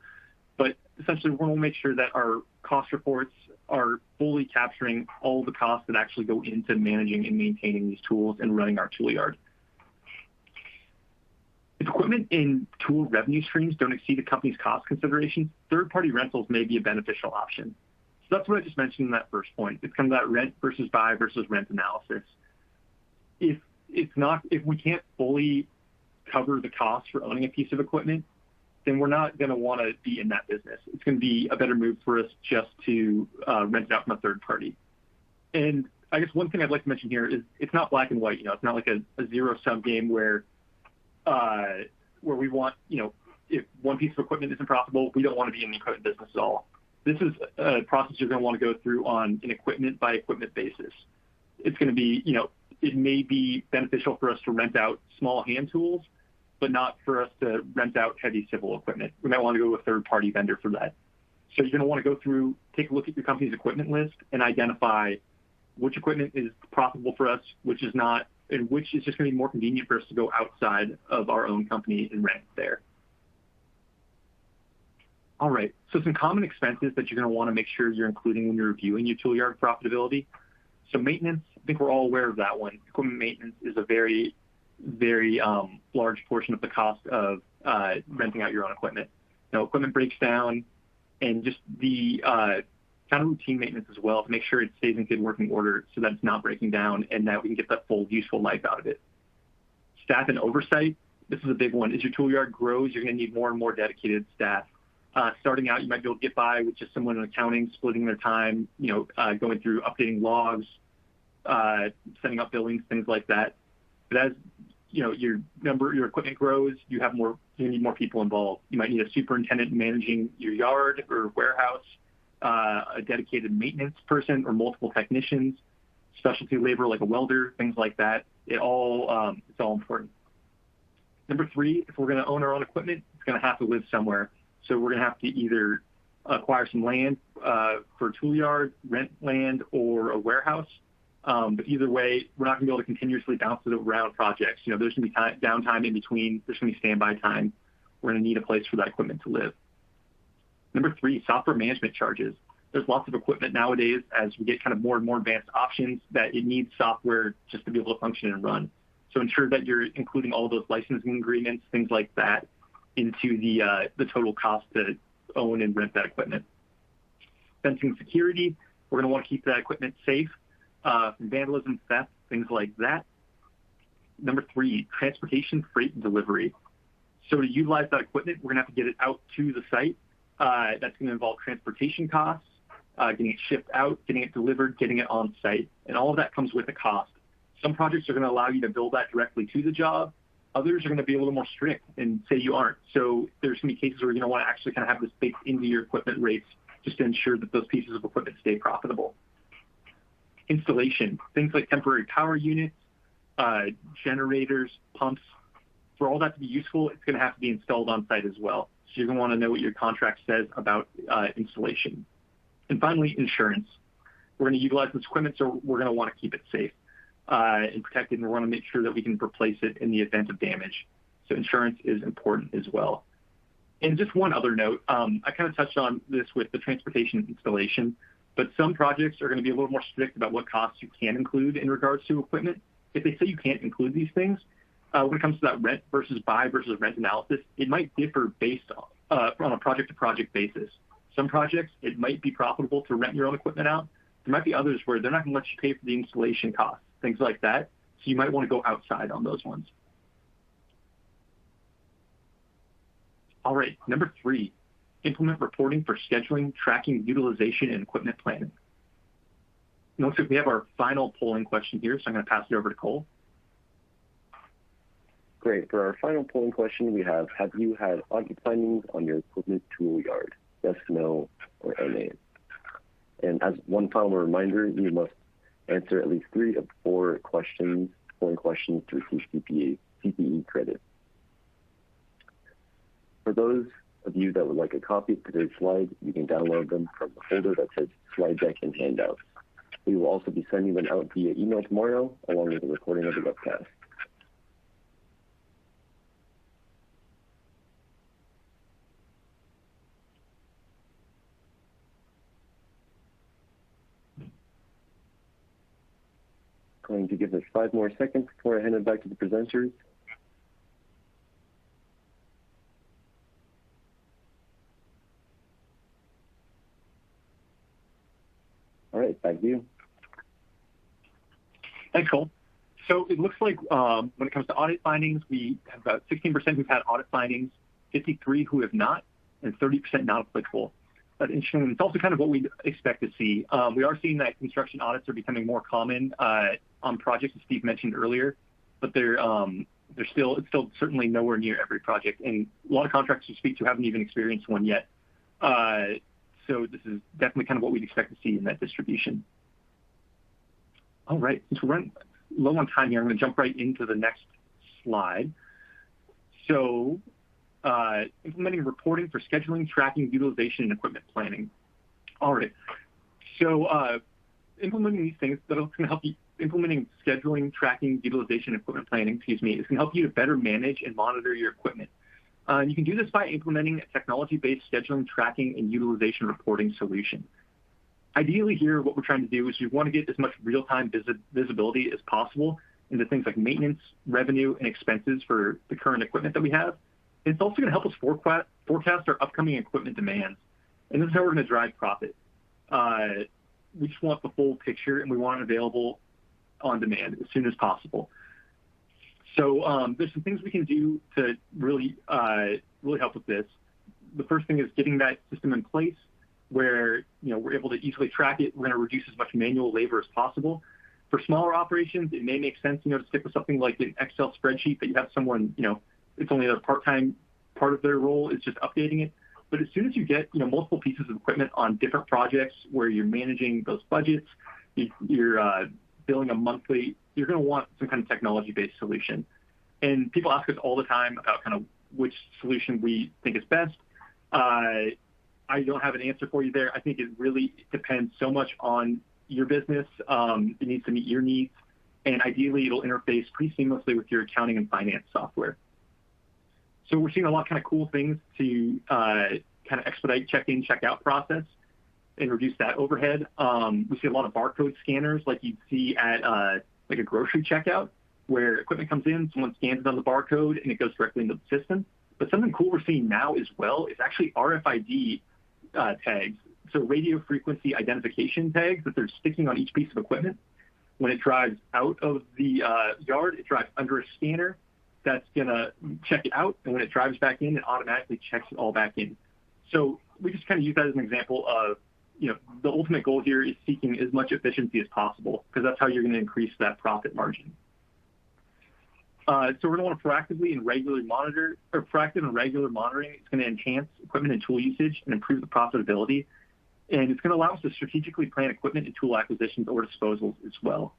D: But essentially, we're going to make sure that our cost reports are fully capturing all the costs that actually go into managing and maintaining these tools and running our tool yard. If equipment and tool revenue streams don't exceed the company's cost considerations, third-party rentals may be a beneficial option. So that's what I just mentioned in that first point. It's kind of that rent versus buy versus rent analysis. If we can't fully cover the cost for owning a piece of equipment, then we're not going to want to be in that business. It's going to be a better move for us just to rent it out from a third party. And I guess one thing I'd like to mention here is it's not black and white. It's not like a zero-sum game where we want, if one piece of equipment isn't profitable, we don't want to be in the equipment business at all. This is a process you're going to want to go through on an equipment by equipment basis. It's going to be, it may be beneficial for us to rent out small hand tools, but not for us to rent out heavy civil equipment. We might want to go to a third-party vendor for that. So you're going to want to go through, take a look at your company's equipment list and identify which equipment is profitable for us, which is not, and which is just going to be more convenient for us to go outside of our own company and rent there. All right, so some common expenses that you're going to want to make sure you're including when you're reviewing your tool yard profitability. So maintenance, I think we're all aware of that one. Equipment maintenance is a very large portion of the cost of renting out your own equipment. Equipment breaks down, and just the kind of routine maintenance as well to make sure it stays in good working order so that it's not breaking down and that we can get that full useful life out of it. Staff and oversight, this is a big one. As your tool yard grows, you're going to need more and more dedicated staff. Starting out, you might be able to get by with just someone in accounting, splitting their time, going through updating logs, setting up billings, things like that. But as your equipment grows, you need more people involved. You might need a superintendent managing your yard or warehouse, a dedicated maintenance person or multiple technicians, specialty labor like a welder, things like that. It's all important. Number 3, if we're going to own our own equipment, it's going to have to live somewhere. So we're going to have to either acquire some land for a tool yard, rent land, or a warehouse. But either way, we're not going to be able to continuously bounce it around projects. There's going to be downtime in between. There's going to be standby time. We're going to need a place for that equipment to live. Number 3, software management charges. There's lots of equipment nowadays as we get kind of more and more advanced options that it needs software just to be able to function and run. So ensure that you're including all those licensing agreements, things like that, into the total cost to own and rent that equipment. Fencing security, we're going to want to keep that equipment safe from vandalism, theft, things like that. Number 3, transportation, freight, and delivery. So to utilize that equipment, we're going to have to get it out to the site. That's going to involve transportation costs, getting it shipped out, getting it delivered, getting it on site. And all of that comes with a cost. Some projects are going to allow you to bill that directly to the job. Others are going to be a little more strict and say you aren't. So there's going to be cases where you're going to want to actually kind of have this baked into your equipment rates just to ensure that those pieces of equipment stay profitable. Installation, things like temporary power units, generators, pumps. For all that to be useful, it's going to have to be installed on site as well. So you're going to want to know what your contract says about installation. And finally, insurance. We're going to utilize this equipment, so we're going to want to keep it safe and protected, and we want to make sure that we can replace it in the event of damage. So insurance is important as well. And just one other note, I kind of touched on this with the transportation installation, but some projects are going to be a little more strict about what costs you can include in regards to equipment. If they say you can't include these things, when it comes to that rent versus buy versus rent analysis, it might differ based on a project-to-project basis. Some projects, it might be profitable to rent your own equipment out. There might be others where they're not going to let you pay for the installation costs, things like that. So you might want to go outside on those ones. All right, number 3, implement reporting for scheduling, tracking, utilization, and equipment planning. It looks like we have our final polling question here, so I'm going to pass it over to Cole.
A: Great. For our final polling question, we have you had audit findings on your equipment tool yard? Yes, no, or NA. And as one final reminder, you must answer at least 3 of 4 polling questions to receive CPE credit. For those of you that would like a copy of today's slides, you can download them from the folder that says Slide Deck and Handouts. We will also be sending them out via email tomorrow, along with a recording of the webcast. Going to give us 5 more seconds before I hand it back to the presenters. All right, back to you.
D: Thanks, Cole. So it looks like when it comes to audit findings, we have about 16% who've had audit findings, 53 who have not, and 30% not applicable. But interesting, it's also kind of what we expect to see. We are seeing that construction audits are becoming more common on projects, as Steve mentioned earlier, but it's still certainly nowhere near every project, and a lot of contractors we speak to haven't even experienced one yet. So this is definitely kind of what we'd expect to see in that distribution. All right, since we're running low on time here, I'm going to jump right into the next slide. So implementing reporting for scheduling, tracking, utilization, and equipment planning. All right, so implementing these things, that's going to help you. Implementing scheduling, tracking, utilization, and equipment planning, is going to help you to better manage and monitor your equipment. You can do this by implementing a technology-based scheduling, tracking, and utilization reporting solution. Ideally here, what we're trying to do is we want to get as much real-time visibility as possible into things like maintenance, revenue, and expenses for the current equipment that we have. And it's also going to help us forecast our upcoming equipment demands. And this is how we're going to drive profit. We just want the full picture, and we want it available on demand as soon as possible. So there's some things we can do to really help with this. The first thing is getting that system in place where we're able to easily track it. We're going to reduce as much manual labor as possible. For smaller operations, it may make sense to stick with something like an Excel spreadsheet that you have someone, it's only a part-time part of their role is just updating it. But as soon as you get multiple pieces of equipment on different projects where you're managing those budgets, you're billing a monthly, you're going to want some kind of technology-based solution. And people ask us all the time about kind of which solution we think is best. I don't have an answer for you there. I think it really depends so much on your business. It needs to meet your needs. And ideally, it'll interface pretty seamlessly with your accounting and finance software. So we're seeing a lot of kind of cool things to kind of expedite check-in, check-out process and reduce that overhead. We see a lot of barcode scanners like you'd see at like a grocery checkout where equipment comes in, someone scans it on the barcode, and it goes directly into the system. But something cool we're seeing now as well is actually RFID tags, so radio frequency identification tags that they're sticking on each piece of equipment. When it drives out of the yard, it drives under a scanner that's going to check it out, and when it drives back in, it automatically checks it all back in. So we just kind of use that as an example of, the ultimate goal here is seeking as much efficiency as possible because that's how you're going to increase that profit margin. So we're going to want to proactive and regular monitoring. It's going to enhance equipment and tool usage and improve the profitability. And it's going to allow us to strategically plan equipment and tool acquisitions or disposals as well.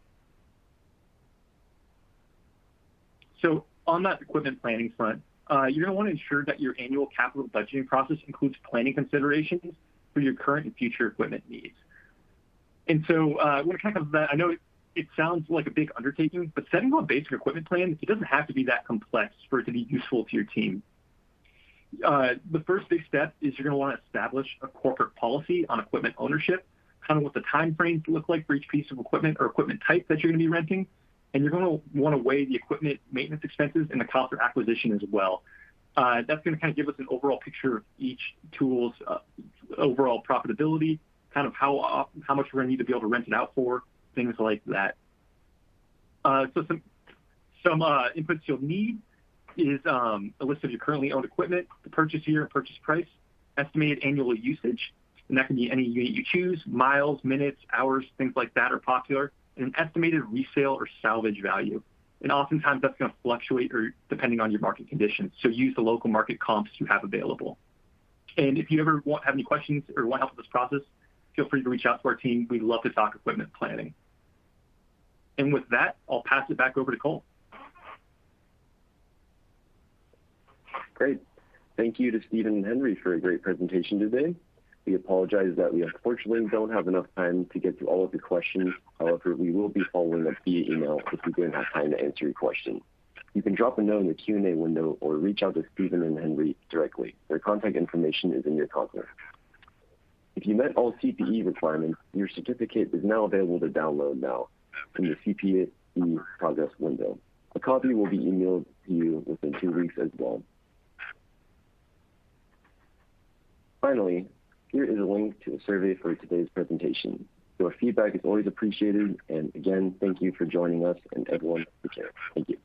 D: So on that equipment planning front, you're going to want to ensure that your annual capital budgeting process includes planning considerations for your current and future equipment needs. And so when it kind of comes to that, I know it sounds like a big undertaking, but setting up a basic equipment plan, it doesn't have to be that complex for it to be useful to your team. The first big step is you're going to want to establish a corporate policy on equipment ownership, kind of what the time frames look like for each piece of equipment or equipment type that you're going to be renting. And you're going to want to weigh the equipment maintenance expenses and the cost of acquisition as well. That's going to kind of give us an overall picture of each tool's overall profitability, kind of how much we're going to need to be able to rent it out for, things like that. So some inputs you'll need is a list of your currently owned equipment, the purchase year and purchase price, estimated annual usage, and that can be any unit you choose, miles, minutes, hours, things like that are popular, and an estimated resale or salvage value. And oftentimes that's going to fluctuate or depending on your market conditions. So use the local market comps you have available. And if you ever have any questions or want help with this process, feel free to reach out to our team. We'd love to talk equipment planning. And with that, I'll pass it back over to Cole.
A: Great. Thank you to Stephen and Henry for a great presentation today. We apologize that we unfortunately don't have enough time to get to all of your questions. However, we will be following up via email if we don't have time to answer your question. You can drop a note in the Q&A window or reach out to Stephen and Henry directly. Their contact information is in your content. If you met all CPE requirements, your certificate is now available to download now in the CPE progress window. A copy will be emailed to you within 2 weeks as well. Finally, here is a link to a survey for today's presentation. Your feedback is always appreciated, and again, thank you for joining us and everyone who cares. Thank you.